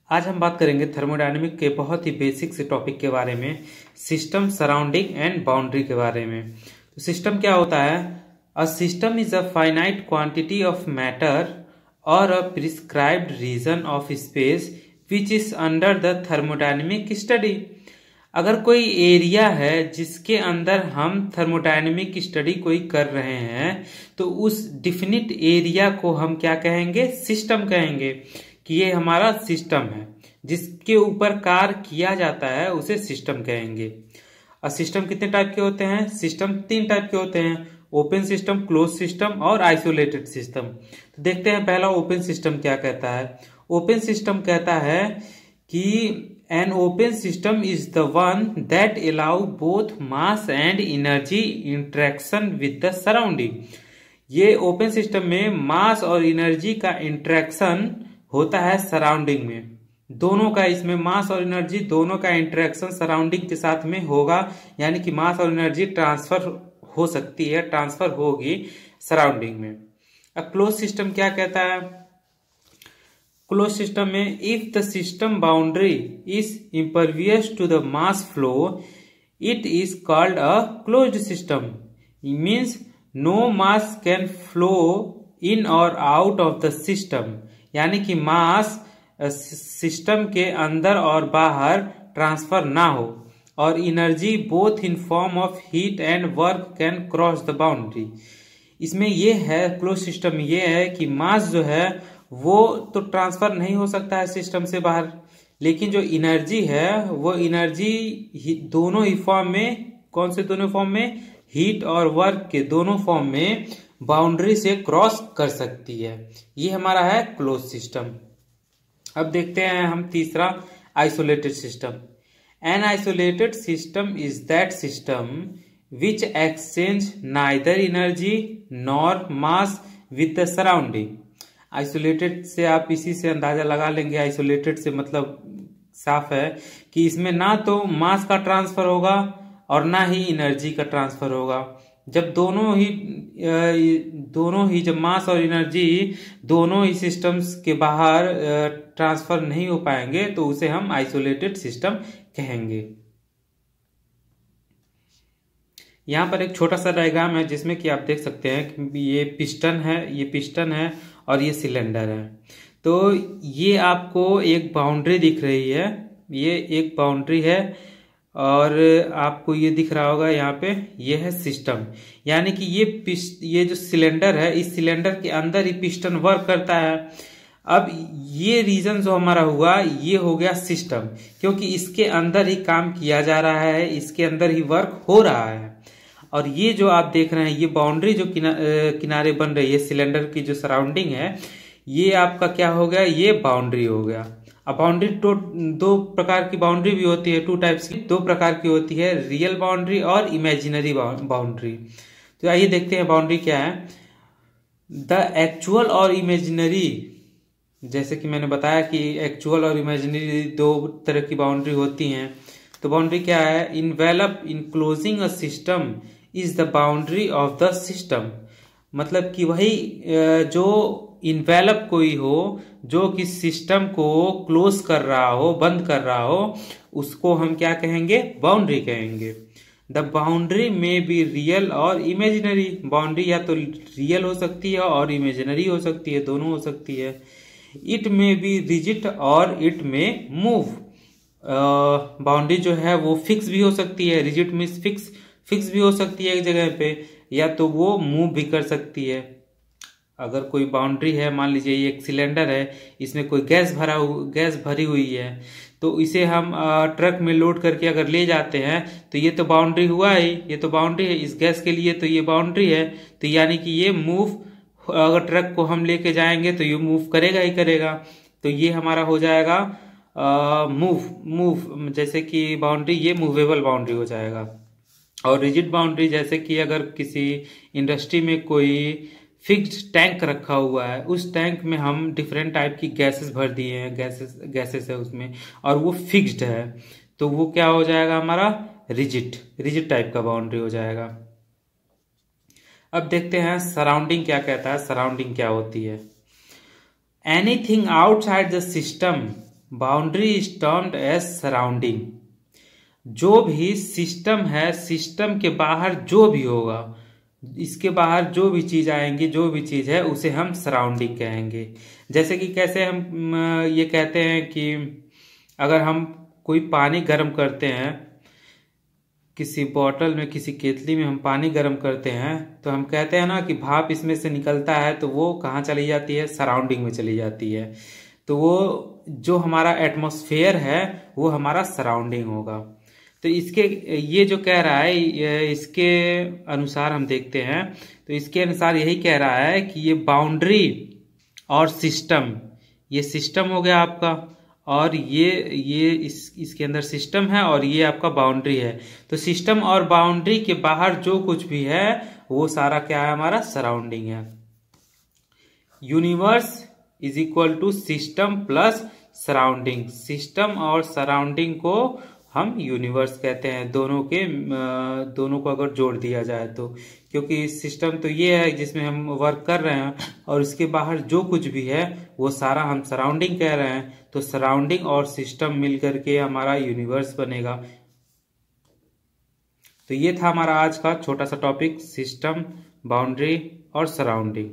आज हम बात करेंगे थर्मोडायनेमिक के बहुत ही बेसिक से टॉपिक के बारे में, सिस्टम, सराउंडिंग एंड बाउंड्री के बारे में। तो सिस्टम क्या होता है? A system is a finite quantity of matter or a prescribed region of space which is under the thermodynamic study. अगर कोई एरिया है जिसके अंदर हम थर्मोडायनेमिक स्टडी कोई कर रहे हैं तो उस डिफिनिट एरिया को हम क्या कहेंगे? सिस्टम कहेंगे कि ये हमारा सिस्टम है। जिसके ऊपर कार्य किया जाता है उसे सिस्टम कहेंगे। और सिस्टम कितने टाइप के होते हैं? सिस्टम 3 टाइप के होते हैं, ओपन सिस्टम, क्लोज सिस्टम और आइसोलेटेड सिस्टम। तो देखते हैं पहला ओपन सिस्टम क्या कहता है। ओपन सिस्टम कहता है कि an open system is the one that allow both mass and energy interaction with the surrounding. ये ओपन सिस्टम में मास और एनर्जी का इंटरेक्शन होता है सराउंडिंग में। दोनों का, इसमें मास और एनर्जी दोनों का इंटरेक्शन सराउंडिंग के साथ में होगा, यानी कि मास और एनर्जी ट्रांसफर हो सकती है, ट्रांसफर होगी सराउंडिंग में। अब क्लोज सिस्टम क्या कहता है? क्लोज सिस्टम में if the system boundary is impervious to the mass flow it is called a closed system. Means no mass can flow in और आउट ऑफ द सिस्टम, यानी कि mass system के अंदर और बाहर ट्रांसफर ना हो, और energy both in form of heat and work can cross the boundary. इसमें ये है, क्लोज सिस्टम ये है कि मास जो है वो तो ट्रांसफर नहीं हो सकता है सिस्टम से बाहर, लेकिन जो एनर्जी है वो एनर्जी दोनों ही फॉर्म में, कौन से दोनों फॉर्म में? हीट और वर्क के दोनों फॉर्म में बाउंड्री से क्रॉस कर सकती है। ये हमारा है क्लोज सिस्टम। अब देखते हैं हम तीसरा, isolated system. An isolated system is that system which exchange neither energy nor mass with the surrounding. Isolated से आप इसी से अंदाजा लगा लेंगे, आइसोलेटेड से मतलब साफ है कि इसमें ना तो मास का ट्रांसफर होगा और ना ही एनर्जी का ट्रांसफर होगा। जब दोनों ही जब मास और एनर्जी दोनों ही सिस्टम्स के बाहर ट्रांसफर नहीं हो पाएंगे तो उसे हम आइसोलेटेड सिस्टम कहेंगे। यहाँ पर एक छोटा सा डायग्राम है जिसमें कि आप देख सकते हैं कि ये पिस्टन है और ये सिलेंडर है। तो ये आपको एक बाउंड्री दिख रही है, ये एक बाउंड्री है, और आपको ये दिख रहा होगा यहाँ पे, ये है सिस्टम। यानी कि ये जो सिलेंडर है, इस सिलेंडर के अंदर ही पिस्टन वर्क करता है। अब ये रीजन जो हमारा हुआ ये हो गया सिस्टम, क्योंकि इसके अंदर ही काम किया जा रहा है, इसके अंदर ही वर्क हो रहा है। और ये जो आप देख रहे हैं, ये बाउंड्री जो किनारे बन रही है सिलेंडर की, जो सराउंडिंग है, ये आपका क्या हो गया? ये बाउंड्री हो गया। अब बाउंड्री तो 2 प्रकार की बाउंड्री भी होती है, 2 टाइप्स की, 2 प्रकार की होती है, रियल बाउंड्री और इमेजिनरी बाउंड्री। तो आइए देखते हैं बाउंड्री क्या है। द एक्चुअल और इमेजिनरी, जैसे कि मैंने बताया कि एक्चुअल और इमेजिनरी 2 तरह की बाउंड्री होती हैं। तो बाउंड्री क्या है? Envelope enclosing a system is the boundary of the system. मतलब कि वही जो इन्वेलप कोई हो, जो कि सिस्टम को क्लोज कर रहा हो, बंद कर रहा हो, उसको हम क्या कहेंगे? बाउंड्री कहेंगे। द बाउंड्री में बी रियल और इमेजिनरी। बाउंड्री या तो रियल हो सकती है और इमेजिनरी हो सकती है, दोनों हो सकती है। इट में बी रिजिड और इट में मूव। बाउंड्री जो है वो फिक्स भी हो सकती है, रिजिड मीन्स फिक्स भी हो सकती है एक जगह पे, या तो वो मूव भी कर सकती है। अगर कोई बाउंड्री है, मान लीजिए ये एक सिलेंडर है, इसमें कोई गैस भरी हुई है, तो इसे हम ट्रक में लोड करके अगर ले जाते हैं तो ये तो बाउंड्री हुआ ही, ये तो बाउंड्री है इस गैस के लिए, तो ये बाउंड्री है। तो यानी कि ये मूव, अगर ट्रक को हम लेके जाएंगे तो ये मूव करेगा ही करेगा। तो ये हमारा हो जाएगा मूव, जैसे कि बाउंड्री, ये मूवेबल बाउंड्री हो जाएगा। और रिजिड बाउंड्री, जैसे कि अगर किसी इंडस्ट्री में कोई फिक्स्ड टैंक रखा हुआ है, उस टैंक में हम डिफरेंट टाइप की गैसेस भर दिए हैं, गैसेस है उसमें, और वो फिक्स्ड है, तो वो क्या हो जाएगा? हमारा रिजिड टाइप का बाउंड्री हो जाएगा। अब देखते हैं सराउंडिंग क्या कहता है। सराउंडिंग क्या होती है? Anything outside the system boundary is termed as surrounding. जो भी सिस्टम है, सिस्टम के बाहर जो भी होगा, इसके बाहर जो भी चीज आएंगी, जो भी चीज है, उसे हम सराउंडिंग कहेंगे। जैसे कि कैसे हम ये कहते हैं कि अगर हम कोई पानी गर्म करते हैं, किसी बॉटल में, किसी केतली में हम पानी गर्म करते हैं, तो हम कहते हैं ना कि भाप इसमें से निकलता है, तो वो कहाँ चली जाती है? सराउंडिंग में चली जाती है। तो वो जो हमारा एटमॉस्फेयर है वो हमारा सराउंडिंग होगा। तो इसके ये जो कह रहा है, इसके अनुसार हम देखते हैं, तो इसके अनुसार यही कह रहा है कि ये बाउंड्री और सिस्टम, ये सिस्टम हो गया आपका, और ये इसके अंदर सिस्टम है और ये आपका बाउंड्री है। तो सिस्टम और बाउंड्री के बाहर जो कुछ भी है वो सारा क्या है? हमारा सराउंडिंग है। Universe is equal to system plus surrounding. System और सराउंडिंग को हम यूनिवर्स कहते हैं, दोनों को अगर जोड़ दिया जाए तो। क्योंकि सिस्टम तो ये है जिसमें हम वर्क कर रहे हैं, और इसके बाहर जो कुछ भी है वो सारा हम सराउंडिंग कह रहे हैं। तो सराउंडिंग और सिस्टम मिलकर के हमारा यूनिवर्स बनेगा। तो ये था हमारा आज का छोटा सा टॉपिक, सिस्टम, बाउंड्री और सराउंडिंग।